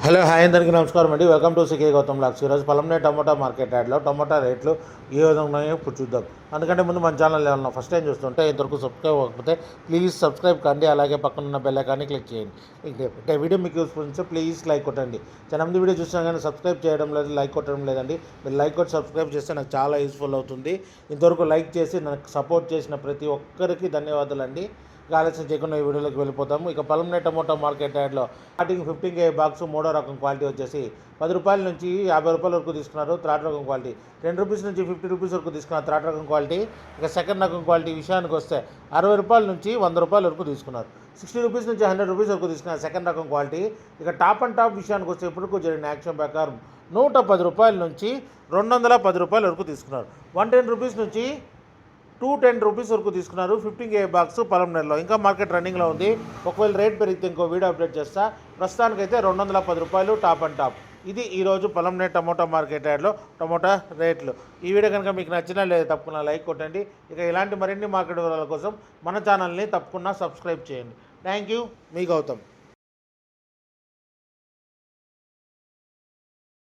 Hello hi అందరికీ నమస్కారం అండి. వెల్కమ్ టు సికే గౌతమ్ లాక్స్. ఈరోజు పొలంనే టమోటా మార్కెట్ యాడ్లో టమోటా రేట్లు ఏ విధంగా ఉన్నాయో ఇప్పుడు చూద్దాం. అందుకంటే ముందు మన ఛానల్ ఏమన్నా ఫస్ట్ టైం చూస్తుంటే ఇంతవరకు సబ్స్క్రైబ్ అవ్వకపోతే ప్లీజ్ సబ్స్క్రైబ్ కండి, అలాగే పక్కన ఉన్న బెల్ ఐకాన్ని క్లిక్ చేయండి. అంటే వీడియో మీకు యూస్ఫుల్ ఉంటే ప్లీజ్ లైక్ కొట్టండి. చాలా మంది వీడియో చూసినా కానీ సబ్స్క్రైబ్ చేయడం లేదు, లైక్ కొట్టడం లేదండి. మీరు లైక్ కొట్టి సబ్స్క్రైబ్ చేస్తే నాకు చాలా యూస్ఫుల్ అవుతుంది. ఇంతవరకు లైక్ చేసి నాకు సపోర్ట్ చేసిన ప్రతి ఒక్కరికి ధన్యవాదాలండి. ఆలస్యం చేయకుండా ఈ వీడియోలోకి వెళ్ళిపోతాము. ఇక పొలంనే టమోటా మార్కెట్ యార్డ్లో స్టార్టింగ్ 15 బాక్స్ మూడో రకం క్వాలిటీ వచ్చేసి 10 రూపాయల నుంచి 50 రూపాయల వరకు తీసుకున్నారు. థర్డ్ రకం క్వాలిటీ 10 రూపీస్ నుంచి 50 రూపీస్ వరకు తీసుకున్నారు థర్డ్ రకం క్వాలిటీ. ఇక సెకండ్ రకం క్వాలిటీ విషయానికి వస్తే 60 రూపాయల నుంచి 100 రూపాయల వరకు తీసుకున్నారు. 60 రూపీస్ నుంచి 100 రూపీస్ వరకు తీసుకున్నారు సెకండ్ రకం క్వాలిటీ. ఇక టాప్ అండ్ టాప్ విషయానికి వస్తే ఇప్పటికూ జరిగిన యాక్షన్ ప్రకారం 110 రూపాయల నుంచి 210 రూపాయల వరకు తీసుకున్నారు. 110 రూపీస్ నుంచి 210 రూపీస్ వరకు తీసుకున్నారు. 15 బాక్స్ పొలంనేరులో ఇంకా మార్కెట్ రన్నింగ్లో ఉంది. ఒకవేళ రేట్ పెరిగితే ఇంకో వీడియో అప్డేట్ చేస్తా. ప్రస్తుతానికైతే 210 రూపాయలు టాప్ అండ్ టాప్. ఇది ఈరోజు పొలంనే టమోటా మార్కెట్ యార్డ్లో టమోటా రేట్లు. ఈ వీడియో కనుక మీకు నచ్చినా లేదా తప్పకుండా లైక్ కొట్టండి. ఇక ఇలాంటి మరిన్ని మార్కెట్ వివరాల కోసం మన ఛానల్ని తప్పకుండా సబ్స్క్రైబ్ చేయండి. థ్యాంక్ యూ, మీ గౌతమ్.